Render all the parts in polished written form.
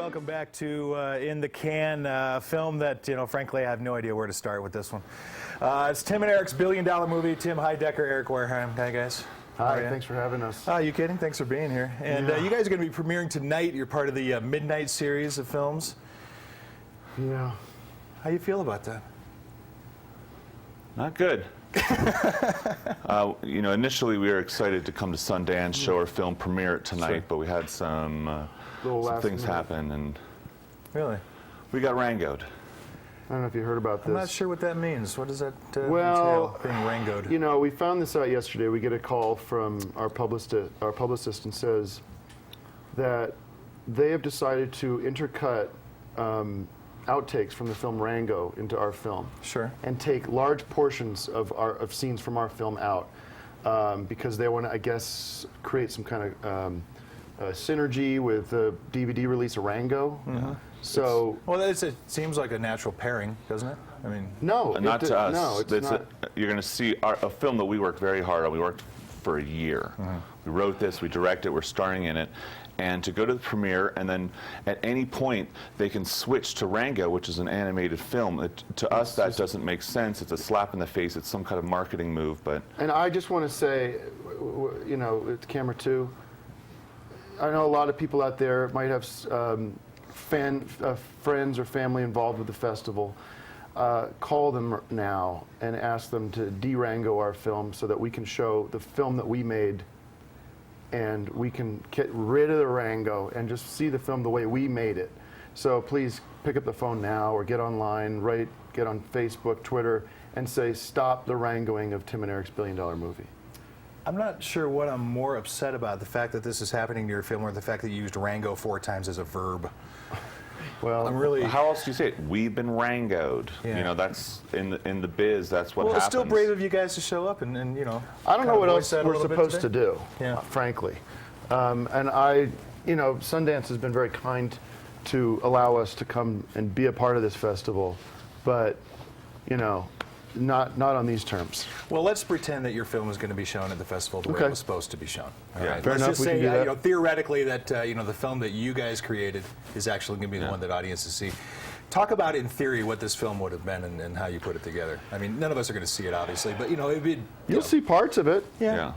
welcome back to In the Can, a film that, frankly, I have no idea where to start with this one. It's Tim and Eric's billion-dollar movie. Tim Heidecker, Eric Wareham. Hi, guys. Hi, thanks for having us. Oh, you kidding? Thanks for being here. And you guys are going to be premiering tonight. You're part of the Midnight series of films. Yeah. How you feel about that? Not good. Initially we were excited to come to Sundance, show our film, premiere it tonight, but we had some things happen, and really, we got Rango'd. I don't know if you heard about this. I'm not sure what that means. What does that entail, being Rango'd? You know, we found this out yesterday. We get a call from our publicist and says that they have decided to intercut outtakes from the film Rango into our film. Sure. And take large portions of scenes from our film out because they want to, I guess, create some kind of synergy with the DVD release of Rango. Mm-hmm. So, it seems like a natural pairing, doesn't it? I mean, no, not to us. No, it's not. You're going to see a film that we worked very hard on. We worked for a year. Mm-hmm. We wrote this, we directed it, we're starring in it. And to go to the premiere, and then at any point they can switch to Rango, which is an animated film. To us, that doesn't make sense. It's a slap in the face. It's some kind of marketing move. But and I just want to say, it's camera 2. I know a lot of people out there might have friends or family involved with the festival. Call them now and ask them to de-Rango our film so that we can show the film that we made. And we can get rid of the Rango and just see the film the way we made it. So please pick up the phone now or get online, get on Facebook, Twitter, and say, stop the Rangoing of Tim and Eric's billion-dollar movie. I'm not sure what I'm more upset about, the fact that this is happening to your film or the fact that you used Rango 4 times as a verb. Well, I'm really. How else do you say it? We've been Rango'd. Yeah. That's in the biz. That's what happens. Well, it's still brave of you guys to show up and I don't know what else we're supposed to do, frankly. And Sundance has been very kind to allow us to come and be a part of this festival, but not on these terms. Well, let's pretend that your film is going to be shown at the festival the way it was supposed to be shown. All right. Fair let's enough. just say, theoretically, that the film that you guys created is actually going to be the one that audiences see. Talk about, in theory, what this film would have been and how you put it together. I mean, none of us are going to see it, obviously, but you'll see parts of it. Yeah.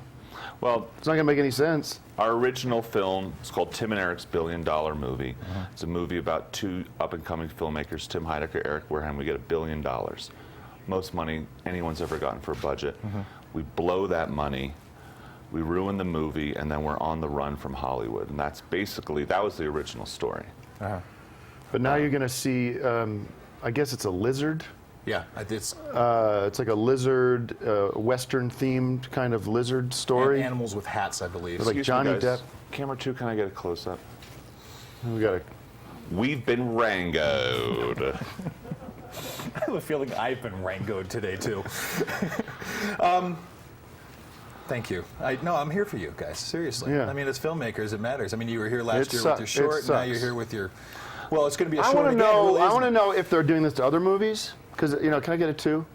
Well, it's not going to make any sense. Our original film is called Tim and Eric's billion-dollar movie. It's a movie about 2 up-and-coming filmmakers, Tim Heidecker, Eric Wareham. We get $1 billion. Most money anyone's ever gotten for a budget. We blow that money, we ruin the movie, and then we're on the run from Hollywood. And that was the original story. But now you're going to see, I guess it's a lizard. Yeah, it's like a lizard, Western-themed kind of lizard story. And animals with hats, I believe. Like Johnny Depp. Camera 2, can I get a close-up? We've been Rango'd. I have a feeling I've been Rango'd today, too. Thank you. I'm here for you guys, seriously. Yeah. I mean, as filmmakers, it matters. I mean, you were here last year with your short, and now you're here with your... Well, it's going to be a short again, really, I want to know if they're doing this to other movies, because, can I get a 2?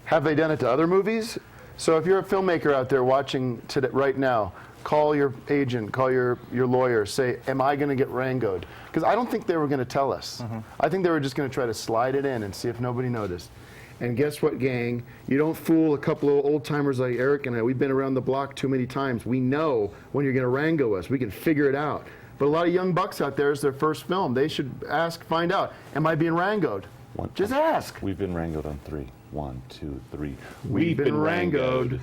Have they done it to other movies? So if you're a filmmaker out there watching right now, call your agent, call your lawyer, say, am I going to get Rango'd? Because I don't think they were going to tell us. I think they were just going to try to slide it in and see if nobody noticed. And guess what, gang? You don't fool a couple of old-timers like Eric and I. We've been around the block too many times. We know when you're going to Rango us. We can figure it out. But a lot of young bucks out there, it's their first film. They should find out, am I being Rango'd? Just ask. We've been Rango'd on 3. 1, 2, 3. We've been Rango'd.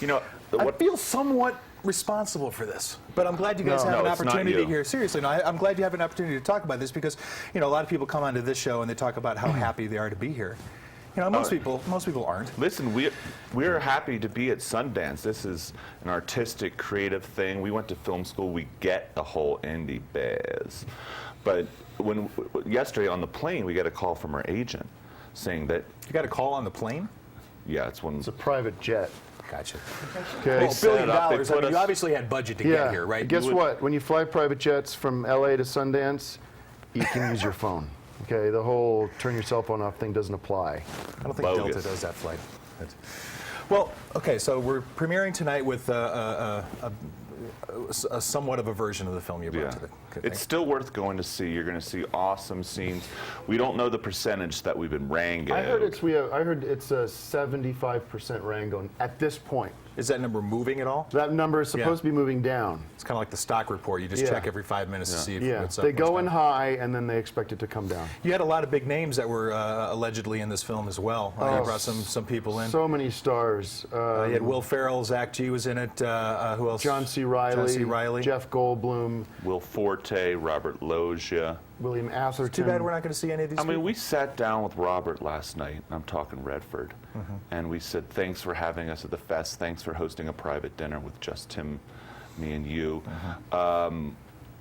I feel somewhat responsible for this, but I'm glad you guys have an opportunity here. Seriously, I'm glad you have an opportunity to talk about this because, a lot of people come onto this show and they talk about how happy they are to be here. Most people aren't. Listen, we're happy to be at Sundance. This is an artistic, creative thing. We went to film school. We get the whole indie biz. But yesterday on the plane, we got a call from our agent saying that... You got a call on the plane? Yeah, it's a private jet. Gotcha. Okay. Well, $1 billion. I mean, you obviously had budget to get here, right? Guess what? When you fly private jets from LA to Sundance, you can use your phone. Okay, the whole turn your cell phone off thing doesn't apply. I don't think Delta does that flight. Well, okay, so we're premiering tonight with somewhat of a version of the film you brought to the It's still worth going to see. You're going to see awesome scenes. We don't know the percentage that we've been Rango'd. I heard it's a 75% Rango'd at this point. Is that number moving at all? That number is supposed to be moving down. It's kind of like the stock report. You just check every 5 minutes to see if it's up. They go in high, and then they expect it to come down. You had a lot of big names that were allegedly in this film as well. You brought some people in. So many stars. You had Will Ferrell, Zach G was in it. Who else? John C. Reilly. Jeff Goldblum. Will Forte, Robert Loggia. William Atherton. It's too bad we're not going to see any of these people. I mean, we sat down with Robert last night, I'm talking Redford, and we said, thanks for having us at the fest. Thanks for hosting a private dinner with just Tim, me, and you.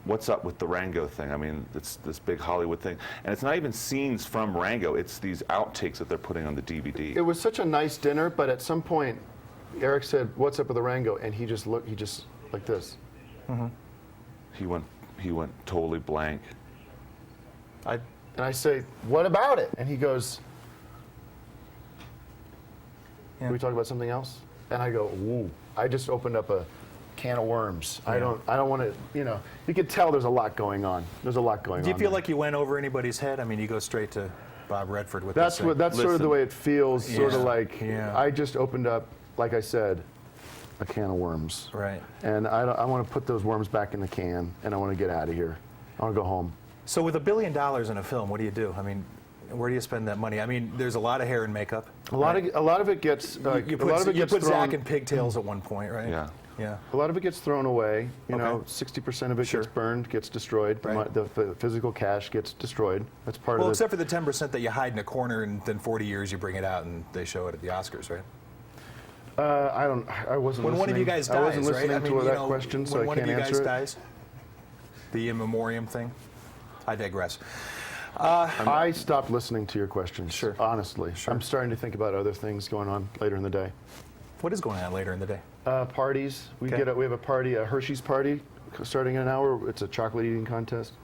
What's up with the Rango thing? I mean, it's this big Hollywood thing. And it's not even scenes from Rango. It's these outtakes that they're putting on the DVD. It was such a nice dinner, but at some point, Eric said, what's up with the Rango? And he just like this. He went totally blank. And I say, what about it? And he goes, can we talk about something else? And I go, ooh. I just opened up a can of worms. I don't want to, you could tell there's a lot going on. There's a lot going on. Do you feel like you went over anybody's head? I mean, you go straight to Bob Redford with that's this what that's sort of the way it feels. Sort of like I just opened up, like I said, a can of worms. Right. And I want to put those worms back in the can, and I want to get out of here. I want to go home. So with $1 billion in a film, what do you do? I mean, where do you spend that money? I mean, there's a lot of hair and makeup. A lot of it gets. You put Zach in pigtails at one point, right? Yeah. Yeah. A lot of it gets thrown away. You know, 60% of it gets burned, gets destroyed. Right. The physical cash gets destroyed. That's part of it. Well, except for the 10% that you hide in a corner, and then 40 years you bring it out and they show it at the Oscars, right? I wasn't. When listening. one of you guys dies, I wasn't listening right? I mean, to that question, so I can't answer it. When one of you guys dies, the in memoriam thing. I digress. I stopped listening to your questions. Sure. Honestly, I'm starting to think about other things going on later in the day. What is going on later in the day? Parties. We have a party, a Hershey's party, starting in an hour. It's a chocolate eating contest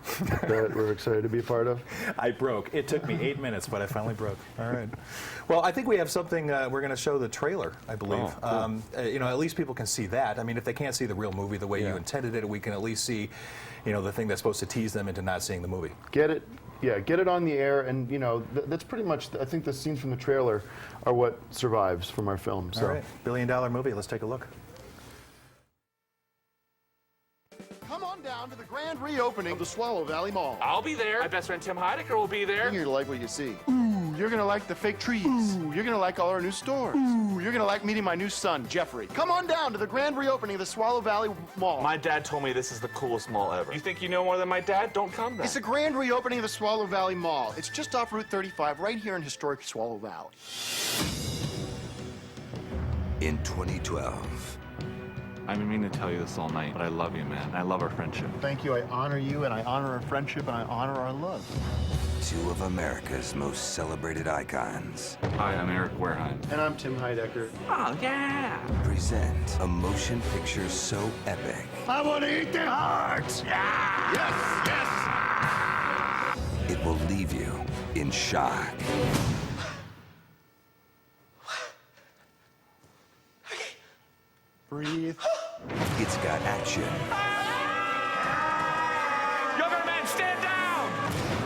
that we're excited to be a part of. I broke. It took me 8 minutes, but I finally broke. All right. Well, I think we have something. We're going to show the trailer, I believe. Oh, cool. At least people can see that. I mean, if they can't see the real movie the way you intended it, we can at least see, the thing that's supposed to tease them into not seeing the movie. Get it. Yeah, get it on the air, and that's pretty much. I think the scenes from the trailer are what survives from our film. So. All right, $1 billion movie. Let's take a look. Come on down to the grand reopening of the Swallow Valley Mall. I'll be there. My best friend Tim Heidecker will be there. You're gonna like what you see. Ooh, you're gonna like the fake trees. Ooh, you're gonna like all our new stores. Ooh, you're gonna like meeting my new son, Jeffrey. Come on down to the grand reopening of the Swallow Valley Mall. My dad told me this is the coolest mall ever. You think you know more than my dad? Don't come then. It's the grand reopening of the Swallow Valley Mall. It's just off Route 35, right here in historic Swallow Valley. In 2012, I've been meaning to tell you this all night, but I love you, man. I love our friendship. Thank you. I honor you, and I honor our friendship, and I honor our love. two of America's most celebrated icons Hi, I'm Eric Wareheim. And I'm Tim Heidecker. Oh, yeah! present a motion picture so epic, I want to eat their hearts. Yeah. Yes. it will leave you in shock. Breathe. It's got action. Younger man, stand down!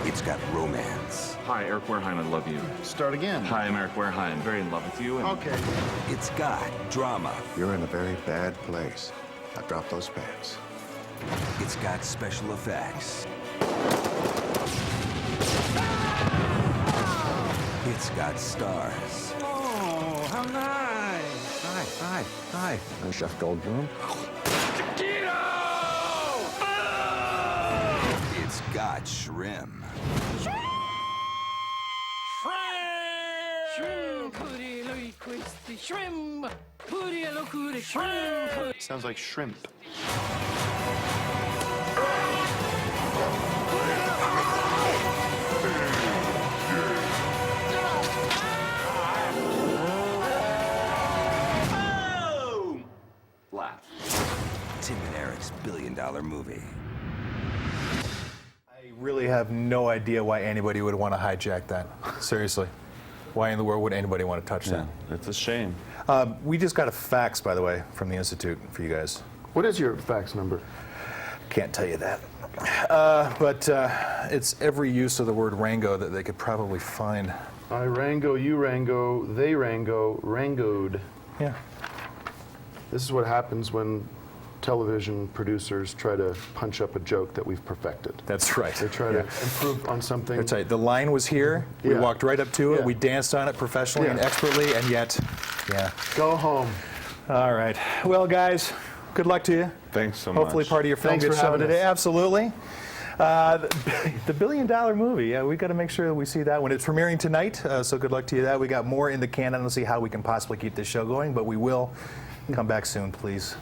It's got romance. Hi, Eric Wareheim, I love you. Start again. Hi, I'm Eric Wareheim, very in love with you. And Okay. It's got drama. You're in a very bad place. I dropped those pants. It's got special effects. It's got stars. Oh, how nice! Hi. I'm Chef Goldblum. It's got shrimp. Sounds like shrimp. Laugh. Tim and Eric's billion-dollar movie. I really have no idea why anybody would want to hijack that. Seriously. Why in the world would anybody want to touch that? It's a shame. We just got a fax, by the way, from the Institute for you guys. What is your fax number? Can't tell you that. But it's every use of the word Rango that they could probably find. I Rango, you Rango, they Rango, Rango'd. Yeah. This is what happens when television producers try to punch up a joke that we've perfected. That's right. They try to improve on something. That's right. The line was here. We Yeah. walked right up to it. Yeah. We danced on it professionally and Yeah. expertly, and yet, yeah. Go home. All right. Well, guys, good luck to you. Thanks so much. Hopefully part of your film Thanks gets for shown having today. us. Absolutely. The $1 billion movie, yeah, we've got to make sure that we see that one. It's premiering tonight, so good luck to you that. We got more in the can. I don't see how we can possibly keep this show going, but we will. Come back soon, please.